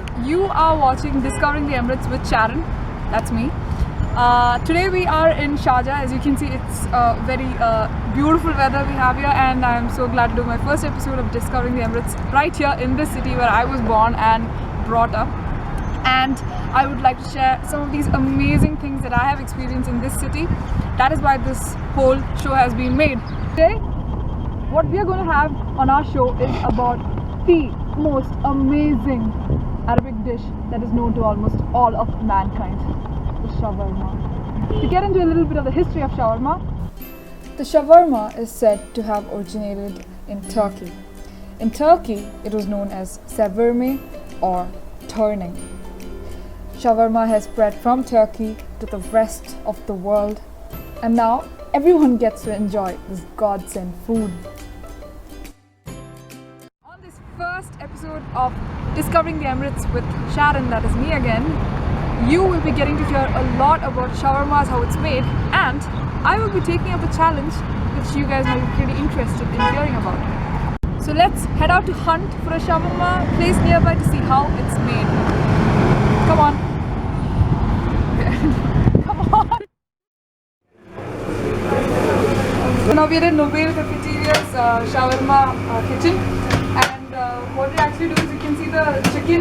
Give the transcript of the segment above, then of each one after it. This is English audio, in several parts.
everyone, you are watching Discovering the Emirates with Sharon. That's me. Today we are in Sharjah. As you can see, it's very beautiful weather we have here, and I'm so glad to do my first episode of Discovering the Emirates right here in this city where I was born and brought up. And I would like to share some of these amazing things that I have experienced in this city. That is why this whole show has been made. Today, what we are going to have on our show is about the most amazing Arabic dish that is known to almost all of mankind, the shawarma. To get into a little bit of the history of shawarma, the shawarma is said to have originated in Turkey. In Turkey, it was known as shawarma or turning. Shawarma has spread from Turkey to the rest of the world, and now everyone gets to enjoy this godsend food. On this first episode of Discovering the Emirates with Sharon, that is me again, you will be getting to hear a lot about shawarmas, how it's made, and I will be taking up a challenge which you guys might be pretty interested in hearing about. So let's head out to hunt for a shawarma place nearby to see how it's made. Come on. Come on. So now we're in Nobel Cafeteria's shawarma kitchen, and what we actually do is, you can see the chicken,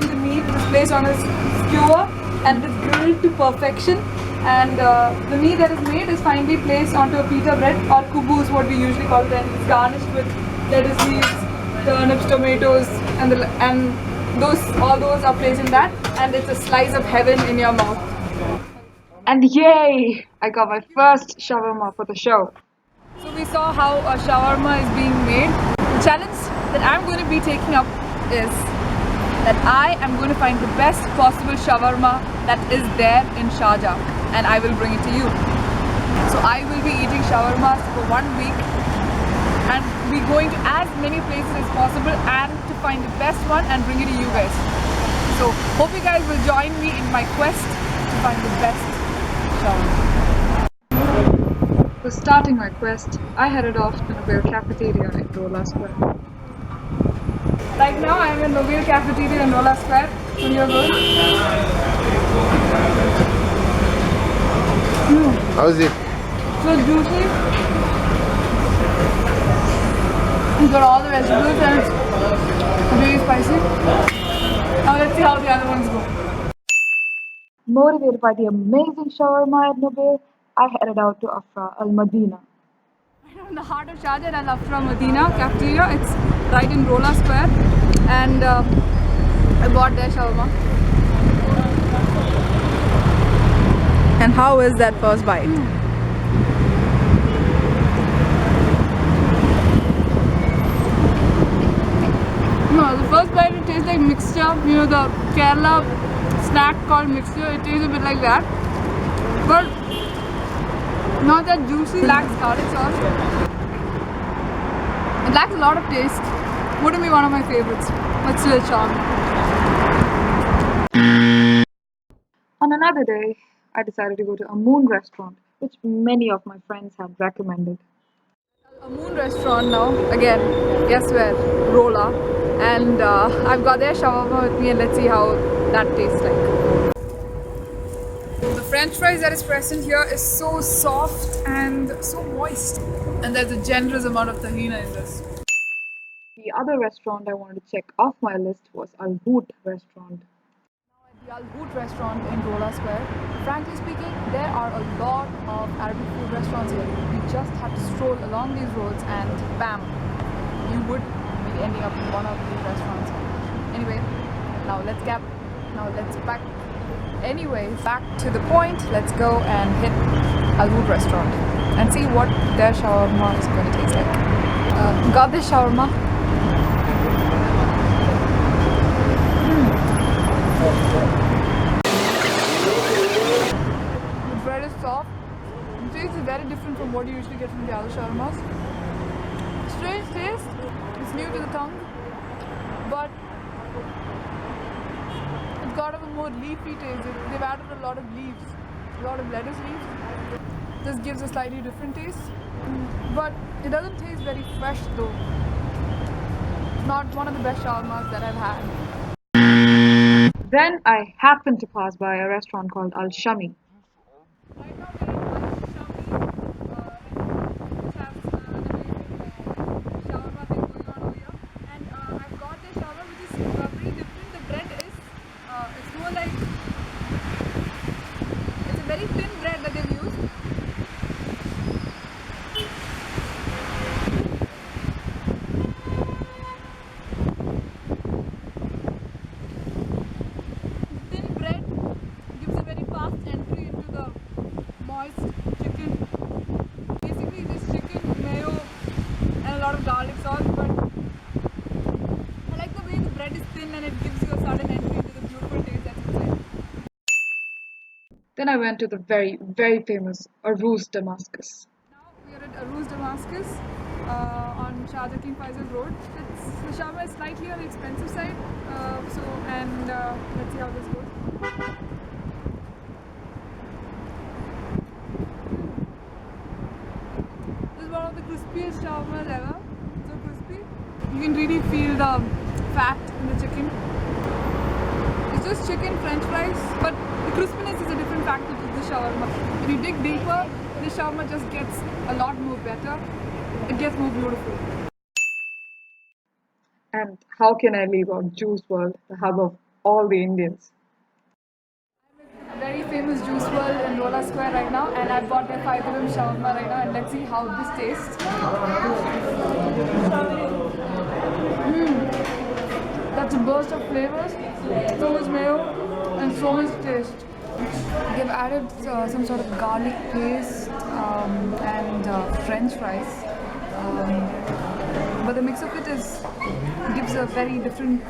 the meat is placed on a skewer and it is grilled to perfection, and the meat that is made is finally placed onto a pita bread or kubus, what we usually call it, and it's garnished with lettuce leaves, turnips, tomatoes, and all those are placed in that, and it's a slice of heaven in your mouth. And yay! I got my first shawarma for the show. So we saw how a shawarma is being made. The challenge that I'm going to be taking up is that I am going to find the best possible shawarma that is there in Sharjah, and I will bring it to you. So I will be eating shawarmas for 1 week and be going to as many places as possible and to find the best one and bring it to you guys. So hope you guys will join me in my quest to find the best shawarma. For starting my quest, I headed off to Nobel Cafeteria in Rola Square. Right now I am in Nobel Cafeteria in Rola Square. So you're good? How is it? So juicy. It's got all the vegetables and it's really spicy. Now let's see how the other ones go. Motivated by the amazing shawarma at Nobel, I headed out to Afra Al Madina. I'm in the heart of Sharjah at Al Afra Madina Cafeteria. It's right in Rola Square, and I bought their shawarma. And how is that first bite? No, the first bite it tastes like mixture. You know, the Kerala snack called mixture. It tastes a bit like that, but not that juicy. It lacks garlic sauce. It lacks a lot of taste. Wouldn't be one of my favorites, but still a charm. On another day, I decided to go to a moon restaurant, which many of my friends had recommended. A moon restaurant now, again, guess where? Rola. And I've got their shawarma with me, and let's see how that tastes like. The french fries that is present here is so soft and so moist, and there's a generous amount of tahina in this. The other restaurant I wanted to check off my list was Al Boot restaurant. Now at the Al Boot restaurant in Rola Square, frankly speaking, there are a lot of Arabic food restaurants here. You just have to stroll along these roads and bam, you would be ending up in one of these restaurants. Anyway, now let's back. Anyways, back to the point. Let's go and hit Al Boot restaurant and see what their shawarma is going to taste like. Got this shawarma. The bread is soft. The taste is very different from what you usually get from the other shawarmas. Strange taste. It's new to the tongue, but it's got a more leafy taste. They've added a lot of leaves, a lot of lettuce leaves. This gives a slightly different taste, but it doesn't taste very fresh though. Not one of the best shawarmas that I've had. Then I happened to pass by a restaurant called Al Shami. Right now we're in Al Shami restaurant, which has an amazing shawarma thing going on over here. And I've got the shawarma which is very different. The bread is, it's more like, it's a very thin bread that they've used. Thin bread gives a very fast entry into the moist chicken. Basically just chicken, mayo and a lot of garlic sauce, but I like the way the bread is thin and it gives you a sudden entry into the beautiful taste that's inside. Then I went to the very, very famous Aruz Damascus. Now we are at Aruz Damascus on Sharjah King Faisal Road. The shawarma is slightly on the expensive side, let's see how this goes. This is one of the crispiest shawarmas ever. So crispy. You can really feel the fat in the chicken. It's just chicken, french fries, but the crispiness is a different factor to the shawarma. If you dig deeper, the shawarma just gets a lot more better. It gets more beautiful. And how can I leave out Juice World, the hub of all the Indians? Very famous juice world in Rolla Square right now, and I've bought their 5 dirham shawarma right now, and let's see how this tastes. That's a burst of flavors, so much mayo and so much taste. They've added some sort of garlic paste and french fries, but the mix of it gives a very different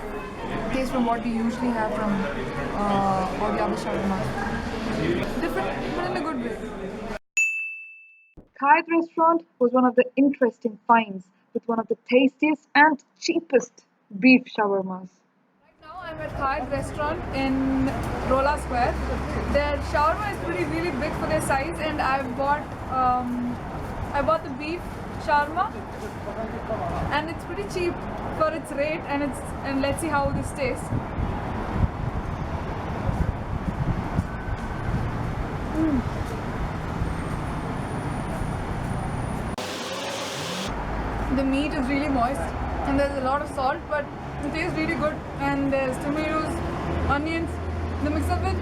taste from what we usually have from all the other shawarmas. Different, but in a good way. Khaid restaurant was one of the interesting finds with one of the tastiest and cheapest beef shawarmas. Right now I'm at Khaid restaurant in Rolla Square. Their shawarma is really big for their size, and I bought the beef shawarma, and it's pretty cheap for its rate, and let's see how this tastes. The meat is really moist and there's a lot of salt, but it tastes really good, and there's tomatoes, onions, the mix of it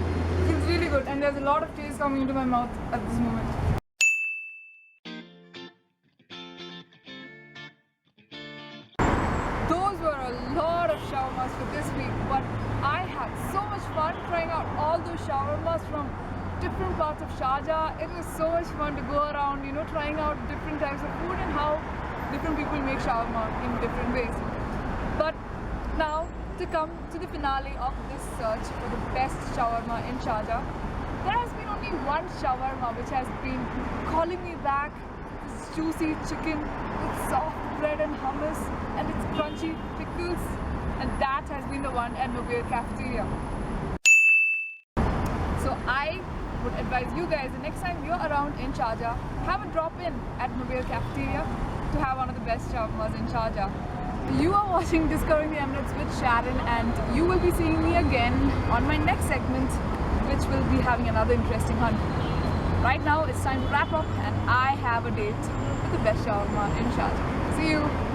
is really good, and there's a lot of taste coming into my mouth at this moment. Those were a lot of shawarmas for this week, but I had so much fun trying out all those shawarmas from different parts of Sharjah. It was so much fun to go around, trying out different types of food and how different people make shawarma in different ways. But now, to come to the finale of this search for the best shawarma in Sharjah, there has been only one shawarma which has been calling me back. This juicy chicken with soft bread and hummus and its crunchy pickles, and that has been the one at Nubair Cafeteria. So I would advise you guys, the next time you're around in Sharjah, have a drop in at Nubair Cafeteria to have one of the best shawarmas in Sharjah. You are watching Discovering the Emirates with Sharon, and you will be seeing me again on my next segment, which will be having another interesting hunt. Right now it's time to wrap up, and I have a date with the best shawarma in Sharjah. See you!